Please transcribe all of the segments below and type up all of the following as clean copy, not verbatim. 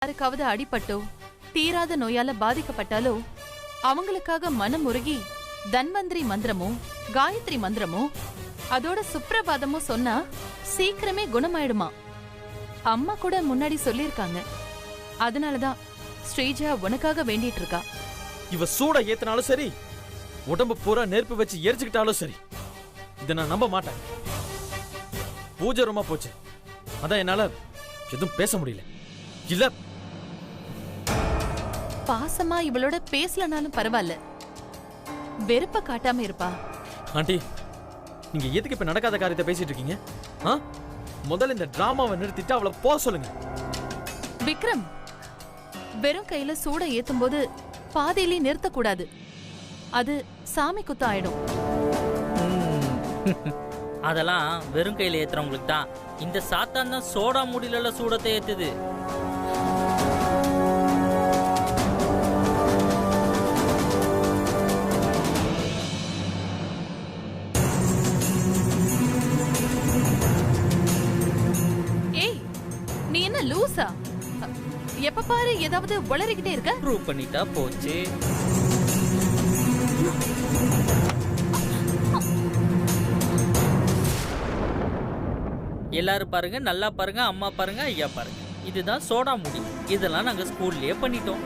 யாருக்காவது அடிபட்டோ தீராத நோயால பாதிக்கப்பட்டாலோ அவங்களுக்காக மனமுருகி தன்வந்திரி மந்திரமோ காயத்ரி மந்திரமோ அதோட சுப்ரபாதமோ சொன்னா சீக்கிரமே குணமாயிடுமா. அம்மா கூட முன்னாடி சொல்லிருக்காங்க. அதனாலதான் ஸ்ரீஜா உனக்காக வேண்டிட்டு இருக்கா. இவ சூட ஏத்தினாலும் சரி, உடம்பு பூரா நெருப்பு வச்சு எரிச்சுக்கிட்டாலும் சரி, இதை நான் நம்ப மாட்டேன். பூஜை ரூமா போச்சு, அதான் என்னால எதுவும் பேச முடியல. இல்ல பாசமா இவளோட பேசலனாலும் பரவாயில்ல, வெறுப்ப காட்டாம இருப்பா. ஆண்டி, நீங்க எதுக்கு இப்ப நடக்காத காரியத்தை பேசிட்டு இருக்கீங்க? முதல்ல இந்த டிராமாவை நிறுத்திட்டு அவளை போக சொல்லுங்க. விக்ரம், வெறும் கையில சூட ஏத்தும் போது பாதையிலே நிறுத்தக்கூடாது. அது சாமி குத்த ஆயிடும். அதெல்லாம் வெறும் கையில ஏத்துறவங்களுக்கு தான். இந்த சாத்தான் தான் சோடா முடியல சூடத்தை ஏத்துது. நீ என்ன லூசா? எப்ப பாரு ஏதாவது வளரிக்கிட்டே இருக்க. ப்ரூவ் பண்ணிட்டா போச்சு. எல்லாரும் பாருங்க, நல்லா பாருங்க, அம்மா பாருங்க, ஐயா பாருங்க. இதுதான் சோடா முடி. இதெல்லாம் நாங்க ஸ்கூல்லயே பண்ணிட்டோம்.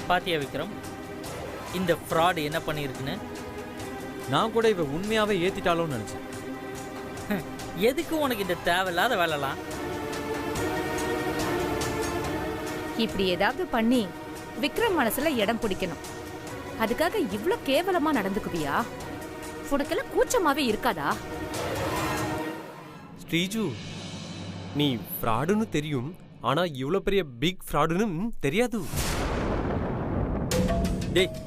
பாத்தியா விக்ரம், இந்த ஃப்ராட் என்ன பண்ணிருக்குன்னு? நான் கூட இவ உண்மையாவே ஏத்திட்டாலும் நினைச்சேன். எதுக்கு உனக்கு இந்த தேவையில்லாத வேலைலாம்? இப்படி ஏதாவது பண்ணி விக்ரம் மனசுல இடம் பிடிக்கணும். அதுக்காக இவ்ளோ கேவலமா நடந்துக்குவியா? உனக்கெல்லாம் கூச்சமாவே இருக்காதா? ஸ்ரீஜு, நீ ஃப்ராடுன்னு தெரியும், ஆனா இவ்ளோ பெரிய பிக் ஃப்ராடுன்னு தெரியாது. டேய்,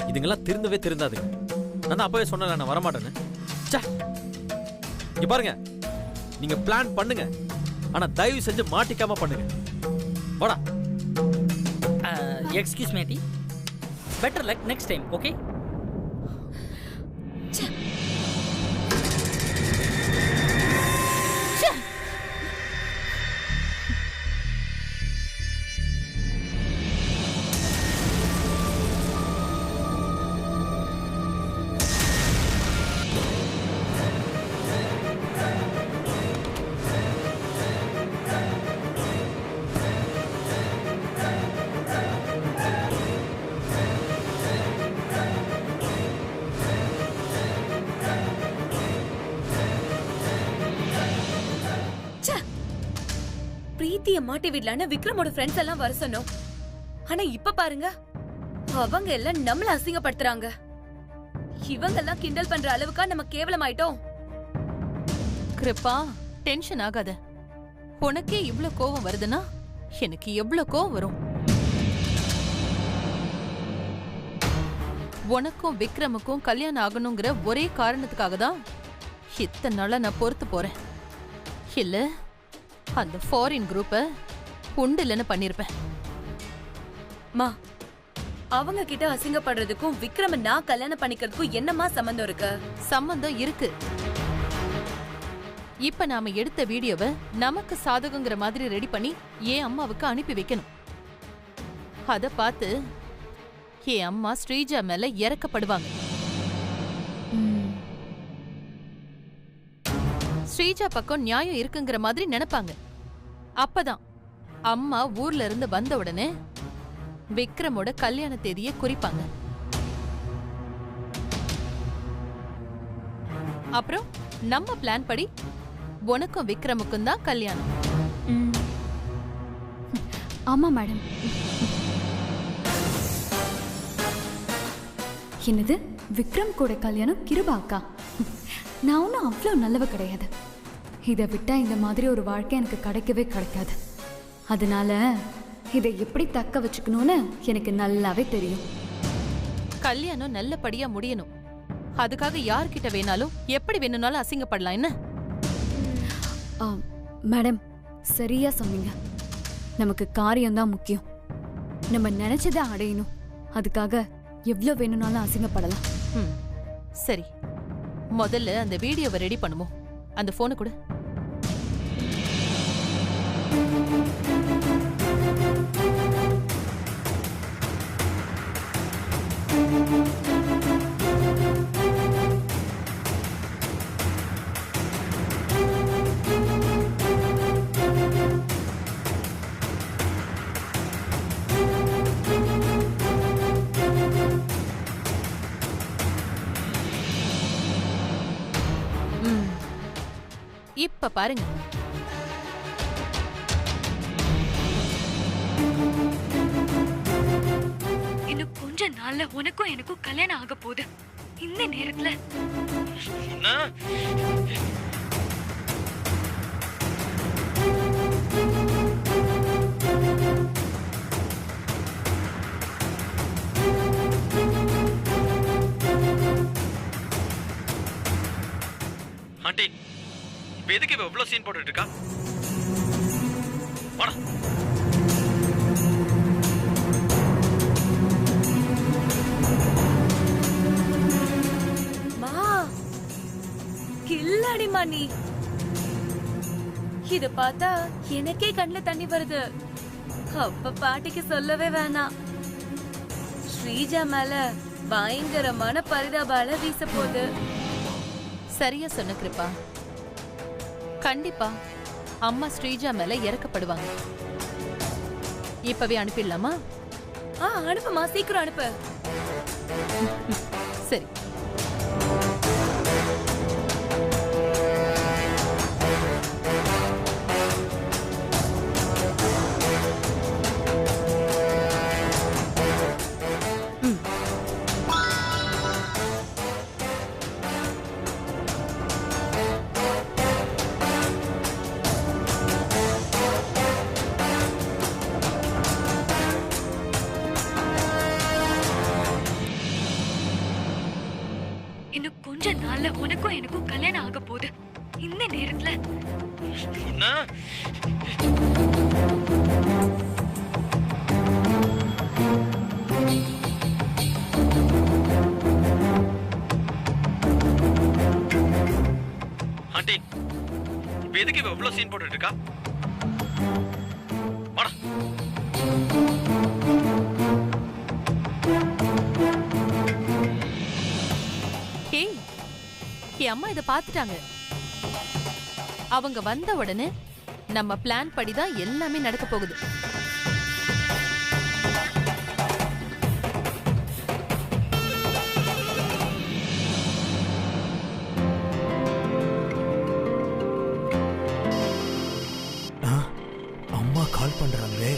இதுங்கெல்லாம் திருந்தவே திருந்தாது. நான் அப்பவே சொன்னேன் நான் வரமாட்டேன்னு. இங்க பாருங்க, நீங்க பிளான் பண்ணுங்க, ஆனா தயவு செஞ்சு மாட்டிக்காம பண்ணுங்க. வாடா. Excuse me aunty, better luck next time, okay? பிரீத்திய மாட்டி விடலான்னு விக்ரமோட ஃப்ரெண்ட்ஸ் எல்லாம் வர சொன்னோம். ஆனா இப்ப பாருங்க, அவங்க எல்லாம் நம்மள அசிங்கப்படுத்துறாங்க. இவங்க எல்லாம் கிண்டல் பண்ற அளவுக்கா நம்ம கேவலமாயிட்டோம். கிருப்பா, டென்ஷன் ஆகாத. உனக்கே இவ்ளோ கோவம் வருதுன்னா எனக்கு எவ்வளவு கோவம் வரும். உனக்கும் விக்ரமுக்கும் கல்யாணம் ஆகணுங்கிற ஒரே காரணத்துக்காக தான் இத்தனை நாளா நான் பொறுத்து போறேன். இல்ல அந்த ஃபாரின் குரூப்ப உண்டு இல்லைன்னு பண்ணிருப்பேன். மா, அவங்க கிட்ட அசிங்கப்படுறதுக்கும் விக்ரம நான் கல்யாணம் பண்ணிக்கிறதுக்கும் என்னமா சம்பந்தம் இருக்கு? சம்பந்தம் இருக்கு. இப்ப நாம எடுத்த வீடியோவை நமக்கு சாதகங்கிற மாதிரி ரெடி பண்ணி என் அம்மாவுக்கு அனுப்பி வைக்கணும். அத பார்த்து என் அம்மா ஸ்ரீஜா மேல இறக்கப்படுவாங்க. ஸ்ரீஜா பக்கம் நியாயம் இருக்குங்கிற மாதிரி நினைப்பாங்க. அப்பதான் அம்மா ஊர்ல இருந்து வந்த உடனே விக்ரமோட கல்யாண தேதியை குறிப்பாங்க. அப்புறம் நம்ம பிளான் படி உனக்கும் விக்ரமுக்கும் தான் கல்யாணம். ஆமா மேடம். என்னது, விக்ரம் கூட கல்யாணம்? கிருபாக்கா, நான் ஒன்றும் அவ்வளோ நல்லவ கிடையாது. இதை விட்டா இந்த மாதிரி ஒரு வாழ்க்கை எனக்கு கிடைக்கவே கிடைக்காது. அதனால இதை எப்படி தக்க வச்சுக்கணும்னு எனக்கு நல்லாவே தெரியும். கல்யாணம் நல்லபடியா முடியணும். அதுக்காக யார்கிட்ட வேணாலும் எப்படி வேணும்னாலும் அசிங்கப்படலாம். என்ன மேடம், சரியா சொன்னீங்க. நமக்கு காரியம்தான் முக்கியம். நம்ம நினைச்சதை அடையணும். அதுக்காக எவ்வளவு வேணும்னாலும் அசிங்கப்படலாம். சரி, முதல்ல அந்த வீடியோவை ரெடி பண்ணுவோம். அந்த போனை கொடு. இப்ப பாருங்க. இன்னும் கொஞ்ச நாள்ல உனக்கும் எனக்கும் கல்யாணம் ஆக போகுது. இந்த நேரத்துல ஆண்டி, இப்ப எதுக்கு இவ இவ்வளவு சீன் போட்டுட்டு இருக்கா? வாடா. கில்லாடிமா நீ. இத பார்த்தா எனக்கே கண்ணுல தண்ணி வருது. அப்ப பாட்டிக்கு சொல்லவே வேணாம். ஸ்ரீஜா மேல பயங்கரமான பரிதாபால வீச போகுது. சரியா சொன்ன கிருபா. கண்டிப்பா அம்மா ஸ்ரீஜா மேல இறக்கப்படுவாங்க. இப்பவே அனுப்பிடலாமா? அனுப்புமா, சீக்கிரம் அனுப்பு. சரி. இன்னும் கொஞ்ச நாள்ல உனக்கும் எனக்கும் கல்யாணம் ஆக போகுது. இந்த நேரத்துல ஆண்டி, இப்ப எதுக்கு இவ இவ்வளவு சீன் போட்டுட்டு இருக்கா? வாடா. என் அம்மா இத பாத்துட்டாங்க. அவங்க வந்த உடனே நம்ம பிளான் படிதான் எல்லாமே நடக்க போகுது. அம்மா கால் பண்றாங்களே.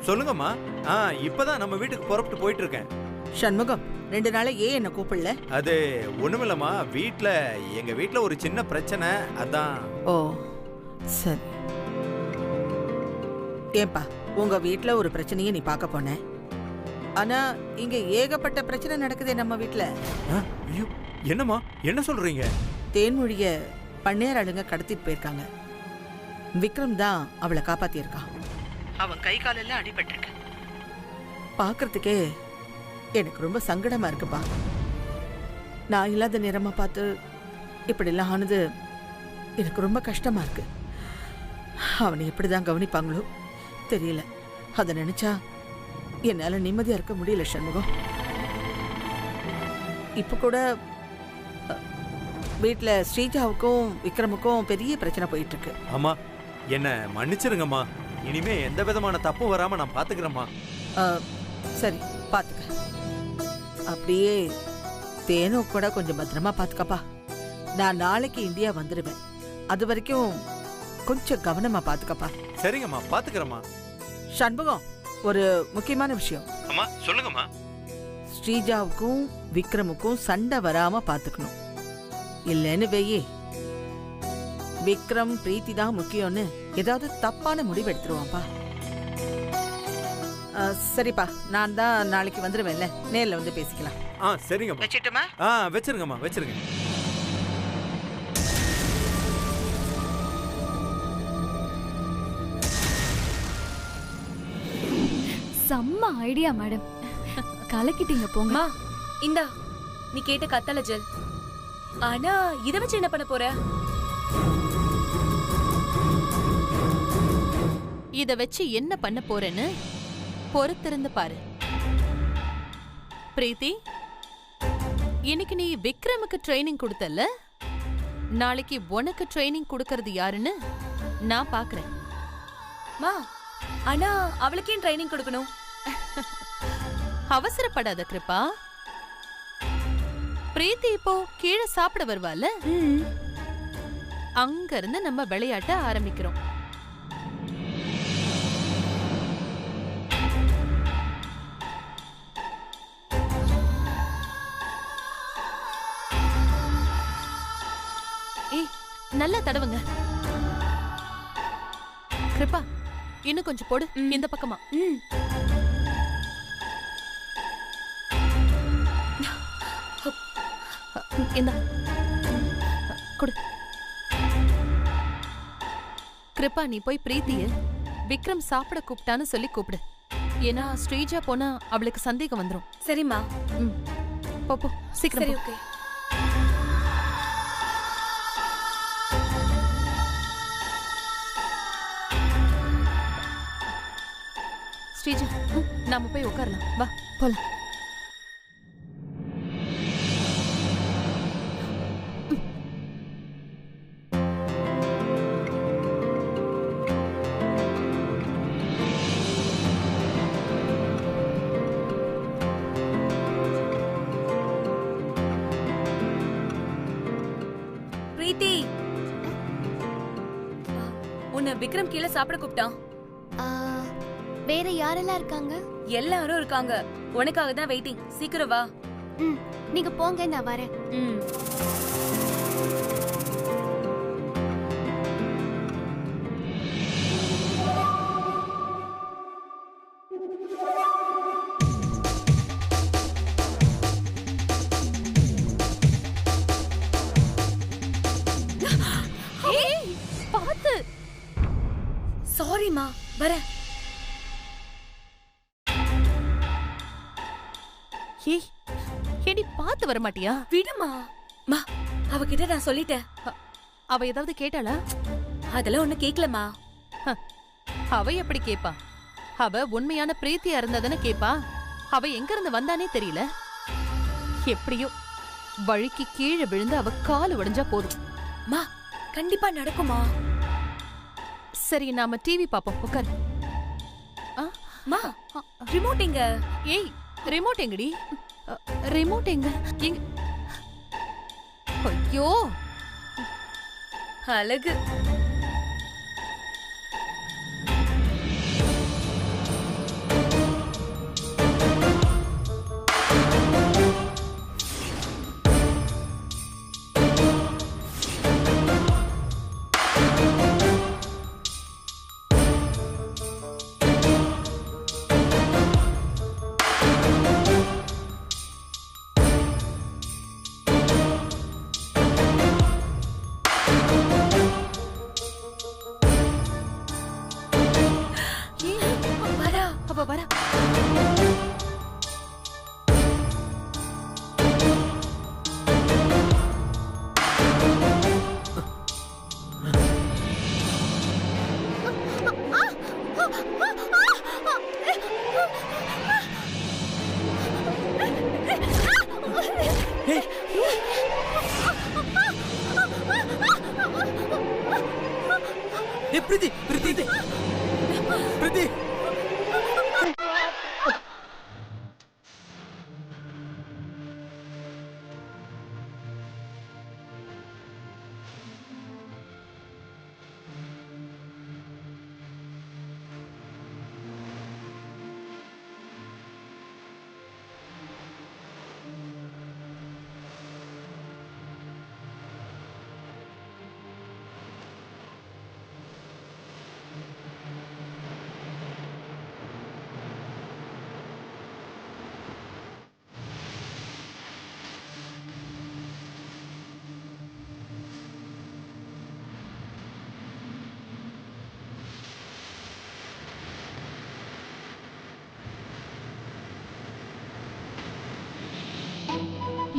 சொல்லுங்கம்மா. இப்பதான் நம்ம வீட்டுக்கு புறப்பட்டு போயிட்டு இருக்கேன். சண்முகம், 2 நாளா ஏன் என்ன கூப்பிடல? அது ஒண்ணுமில்லம்மா, எங்க வீட்ல ஒரு சின்ன பிரச்சனை, அதான். ஓ சரி. ஏன்பா, உங்க வீட்ல ஒரு பிரச்சனையை நீ பார்க்க போன. ஆனா இங்க ஏகப்பட்ட பிரச்சனை நடக்குதே நம்ம வீட்ல. ஐயோ, என்னம்மா என்ன சொல்றீங்க? தேன்மொழிய பண்ணையார் ஆளுங்க கடத்திட்டு போயிருக்காங்க. விக்ரம் தான் அவளை காப்பாத்தியிருக்கான். அவன் கை காலெல்லாம் அடிபட்டிருக்கு. பார்க்கறதுக்கே எனக்கு ரொம்ப சங்கடமா இருக்குப்பா. நான் இல்லாத நேரமா பார்த்து இப்படிலாம் ஆனது எனக்கு ரொம்ப கஷ்டமா இருக்கு. அவனை எப்படிதான் கவனிப்பாங்களோ தெரியல. அதை நினைச்சா என்னால நிம்மதியா இருக்க முடியல சண்முகம். இப்ப கூட வீட்டுல ஸ்ரீஜாவுக்கும் விக்ரமுக்கும் பெரிய பிரச்சனை போயிட்டு இருக்கு. ஆமா, என்ன மன்னிச்சிருங்கம்மா. இனிமே எந்த விதமான தப்பும் வராம நான் பாத்துக்கிறேம்மா. சரி, பாத்துக்க. அப்படியே தேனோ கூட கொஞ்சம் பத்திரமா பாத்துக்கப்பா. நான் நாளைக்கு இந்தியா வந்துடுவேன். அது வரைக்கும் கொஞ்சம் கவனமா பாத்துக்கப்பா. சரிங்கம்மா, பாத்துக்கிறேம்மா. சண்முகம், ஒரு முக்கியமான விஷயம். அம்மா சொல்லுங்கம்மா. ஸ்ரீஜாவுக்கும் விக்ரமுக்கும் சண்டை வராம பாத்துக்கணும். இல்லைன்னு வெய்யே, விக்ரம் பிரீத்தி தான் முக்கியம்னு ஏதாவது தப்பான முடிவு எடுத்துருவான்ப்பா. சரிப்பா, நான் தான் நாளைக்கு வந்துடுவேன்ல, நேர்ல வந்து பேசிக்கலாம். சரிங்கம்மா. வச்சிட்டுமா? வச்சிருங்கம்மா, வச்சிருங்க. செம்ம ஐடியா மேடம். கலக்கிட்டீங்க போங்க. மா இந்தா நீ கேட்ட கத்தால ஜெல். ஆனா இத வச்சு என்ன பண்ண போற? இத வச்சு என்ன பண்ண போறேன்னு பொறுத்திருந்து பாரு. பிரீத்தி, இன்னைக்கு நீ விக்ரமுக்கு ட்ரைனிங் கொடுத்தல்ல, நாளைக்கு உனக்கு ட்ரைனிங் கொடுக்கறது யாருன்னு நான் பாக்குறேன். மா ஆனா அவளுக்கே ட்ரைனிங் கொடுக்கணும். அவசரப்படாத கிருப்பா. பிரீத்தி இப்போ கீழே சாப்பிட வருவால, அங்க இருந்து நம்ம விளையாட்ட ஆரம்பிக்கிறோம். ஏய், நல்லா தடவுங்க. கிருப்பா, இன்னும் கொஞ்சம் போடு. இந்த பக்கமா. இந்த கொடு. கிருப்பா, நீ போய் பிரீத்திய விக்ரம் சாப்பிட கூப்பிட்டான்னு சொல்லி கூப்பிடு. ஏன்னா ஸ்ரீஜா போனா அவளுக்கு சந்தேகம் வந்துரும். சரிம்மா. போ போ, சீக்கிரம். சரி, ஓகே. ஸ்ரீஜா, நாம போய் உட்காரலாம். வா போலாம். பிரீத்தி, உன்னை விக்ரம் கீழே சாப்பிட கூப்பிட்டான். வேற யாரெல்லாம் இருக்காங்க? எல்லாரும் இருக்காங்க. உனக்காக தான் வெயிட்டிங். சீக்கிரம் வா. நீங்க போங்க, நான் வரேன். பாத்து. சாரிமா, வரேன். ஏய், ஏடி பாத்து வர மாட்டியா? விடுமா. மா, அவகிட்ட நான் சொல்லிட்டேன். அவ ஏதாவது கேட்டாளா? அதெல்லாம் ஒண்ணு கேக்கலமா. அவ எப்படி கேப்பா? அவ உண்மையான பிரீத்தியா இருந்தாதானே கேப்பா. அவ எங்க இருந்து வந்தானே தெரியல. எப்படியோ வழிக்கு கீழே விழுந்து அவ கால் உடைஞ்சா போதும். மா, கண்டிப்பா நடக்குமா? சரி, நாம டிவி பாப்போம். உட்கார். மா, ரிமோட் எங்க? ஏய், ரிமோட் எங்கடி? ரிமோட் எங்க? ஐயோ, அழகு. பிரீத்தி, பிரீத்தி, பிரீத்தி.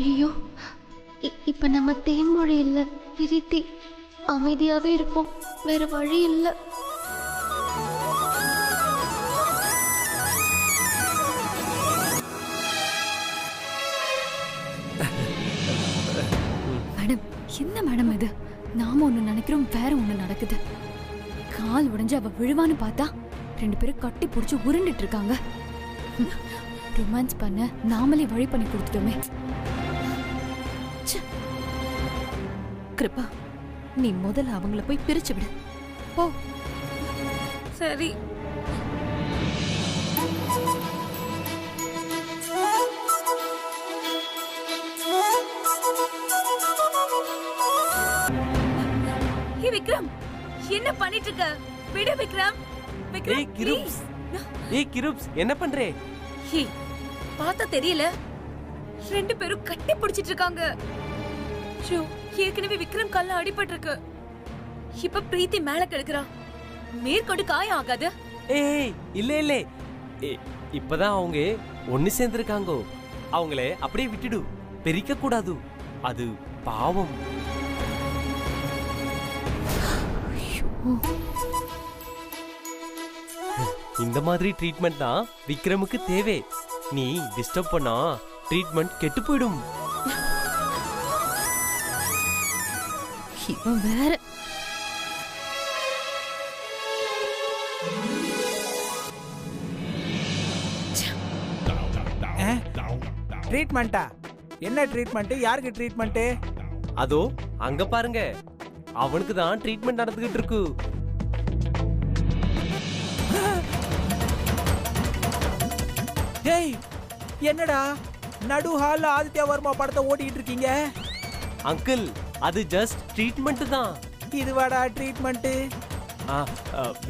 ஐயோ, இப்ப நம்ம தேன்மொழி இல்ல பிரீத்தி. அமைதியாவே இருப்போம், வேற வழி இல்ல. மேடம், என்ன மேடம் இது? நாம ஒண்ணு நினைக்கிறோம், வேற ஒண்ணு நடக்குது. கால் உடைஞ்சு அவ விழுவான்னு பார்த்தா 2 பேரும் கட்டி பிடிச்சி உருண்டுட்டு இருக்காங்க. ரொமான்ஸ் பண்ண நாமளே வழி பண்ணி கொடுத்துட்டோமே. கிருபா, நீ முதல்ல அவங்கள போய் பிரிச்சு விடு. போ. சரி. ஹே விக்ரம், என்ன பண்ணிட்டு இருக்க? விடு விக்ரம். விக்ரம், ஏய் கிருப்ஸ், ஏய் கிருப்ஸ், என்ன பண்றே? ஹே, பார்த்தா தெரியல, 2 பேரும் கட்டி பிடிச்சிட்டு இருக்காங்க. ஷோ, ஏற்கனவே விக்ரம் கால்ல அடிபட்டிருக்கு. இப்ப பிரீத்தி மேல கிடக்குறா. மேற்கொண்டு காயம் ஆகாது. ஏய் இல்ல இல்ல, இப்பதான் அவங்க ஒன்னு சேர்ந்திருக்காங்க. அவங்களே அப்படியே விட்டுடு, பெரிக்க கூடாது. அது பாவம். இந்த மாதிரி ட்ரீட்மெண்ட் தான் விக்ரமுக்கு தேவை. நீ டிஸ்டர்ப் பண்ணா ட்ரீட்மெண்ட் கெட்டு போயிடும். இவன் வேற. ட்ரீட்மெண்டா? என்ன ட்ரீட்மெண்ட்? யாருக்கு ட்ரீட்மெண்ட்? அதோ அங்க பாருங்க, அவனுக்கு தான் ட்ரீட்மெண்ட் நடந்துகிட்டு இருக்கு. டேய், என்னடா நடு ஹால்ல ஆதித்யா வர்மா படத்தை ஓட்டிட்டு இருக்கீங்க? அங்கிள், அது ஜஸ்ட் ட்ரீட்மெண்ட் தான். இதுவாடா ட்ரீட்மெண்ட்?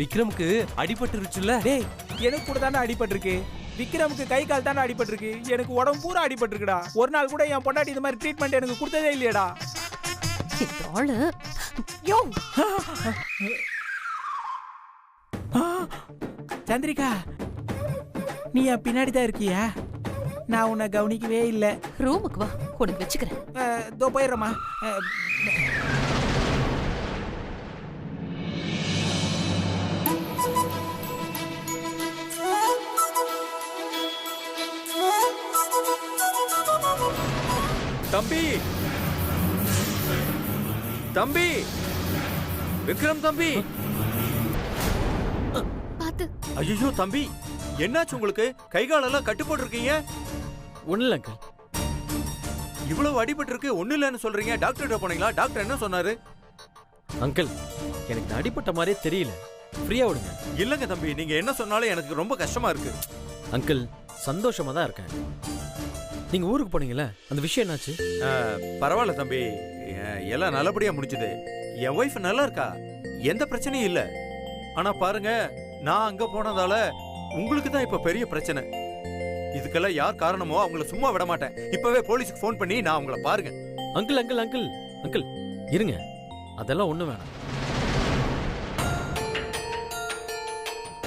விக்ரமுக்கு அடிபட்டுருச்சுல. டேய், எனக்கு கூட தானே அடிபட்டிருக்கு. விக்ரமுக்கு கை கால் தானே அடிபட்டிருக்கு. எனக்கு உடம்பு பூரா அடிபட்டிருக்குடா. ஒரு நாள் கூட என் பொண்டாட்டி இந்த மாதிரி ட்ரீட்மெண்ட் எனக்கு கொடுத்ததே இல்லையடா. சந்திரிகா, நீ என் பின்னாடி தான் இருக்கியா? நான் உன்னை கவனிக்கவே இல்லை. ரூமுக்கு வா, உனக்கு வச்சுக்கிறேன். இதோ போயிடுறேம்மா. தம்பி, தம்பி, விக்ரம் தம்பி. பாத்து. ஐயோ தம்பி, என்னாச்சு உங்களுக்கு? கை காலெல்லாம் கட்டு போட்டுருக்கீங்க. ஒண்ணு இல்ல அங்கிள். இவ்வளவு அடிபட்டு இருக்கு, ஒண்ணு இல்லன்னு சொல்றீங்க. டாக்டர் போனீங்களா? டாக்டர் என்ன சொன்னாரு? அங்கிள், எனக்கு அடிபட்ட மாதிரியே தெரியல. ஃப்ரீயா விடுங்க. இல்லங்க தம்பி, நீங்க என்ன சொன்னாலும் எனக்கு ரொம்ப கஷ்டமா இருக்கு. அங்கிள், சந்தோஷமா தான் இருக்கேன். நீங்க ஊருக்கு போனீங்கல்ல, அந்த விஷயம் என்னாச்சு? பரவாயில்ல தம்பி, எல்லாம் நல்லபடியா முடிஞ்சது. என் ஒய்ஃப் நல்லா இருக்கா, எந்த பிரச்சனையும் இல்ல. ஆனா பாருங்க, நான் அங்க போனதால உங்களுக்கு தான் இப்ப பெரிய பிரச்சனை. இதுக்கெல்லாம் யார் காரணமோ அவங்கள சும்மா விட மாட்டேன். இப்பவே போலீஸுக்கு ஃபோன் பண்ணி நான் அவங்கள பாருங்க. அங்கிள் அங்கிள் அங்கிள் அங்கிள் இருங்க, அதெல்லாம் ஒண்ணு வேணாம்.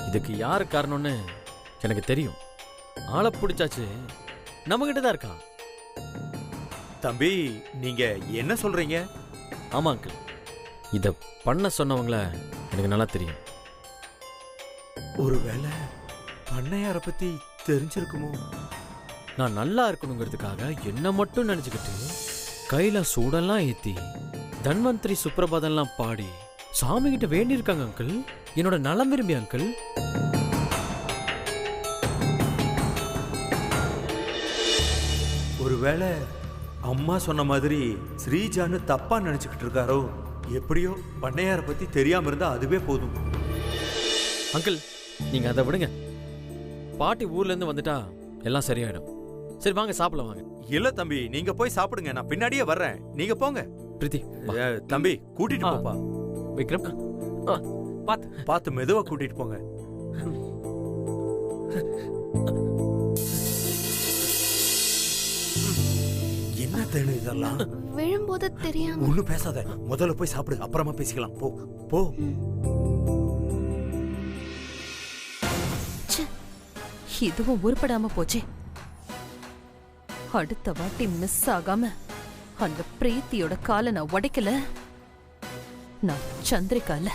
இதுக்கு யாரு காரணம்னு எனக்கு தெரியும். ஆளை பிடிச்சாச்சு, நம்ம கிட்ட தான் இருக்கான். தம்பி, நீங்க என்ன சொல்றீங்க? ஆமா அங்கிள், இத பண்ண சொன்னவங்கள எனக்கு நல்லா தெரியும். ஒருவேளை பண்ணையார பத்தி தெரிஞ்சிருக்குமோ? நான் நல்லா இருக்கணுங்கிறதுக்காக என்ன மட்டும் நினைச்சுக்கிட்டு கையில சூடெல்லாம் ஏத்தி தன்வந்திரி சுப்ரபாதம்லாம் பாடி சாமி கிட்ட வேண்டியிருக்காங்க அங்கிள். என்னோட நலம் விரும்பி அங்கிள். ஒருவேளை அம்மா சொன்ன மாதிரி ஸ்ரீஜான்னு தப்பா நினைச்சுக்கிட்டு இருக்காரோ? எப்படியோ பண்ணையார பத்தி தெரியாம இருந்தா அதுவே போதும். அங்கிள், நீங்க அதை விடுங்க. பாட்டி ஊர்ல இருந்து வந்துட்டா எல்லாம் சரியாயிடும். சரி வாங்க சாப்பிடலாம் வாங்க. இல்ல தம்பி, நீங்க போய் சாப்பிடுங்க, நான் பின்னாடியே வர்றேன். நீங்க போங்க. பிரீத்தி, தம்பி கூட்டிட்டு போப்பா. விக்ரம், பாத்து பாத்து மெதுவா கூட்டிட்டு போங்க. என்ன தேனு இதெல்லாம்? விழும்போது தெரியாம. ஒண்ணும் பேசாத, முதல்ல போய் சாப்பிடு, அப்புறமா பேசிக்கலாம். போ போ. இதுவும் உருப்படாம போச்சே. அடுத்த வாட்டி மிஸ் ஆகாம அந்த பிரீத்தியோட காலை நான் உடைக்கல, நான் சந்திரிகால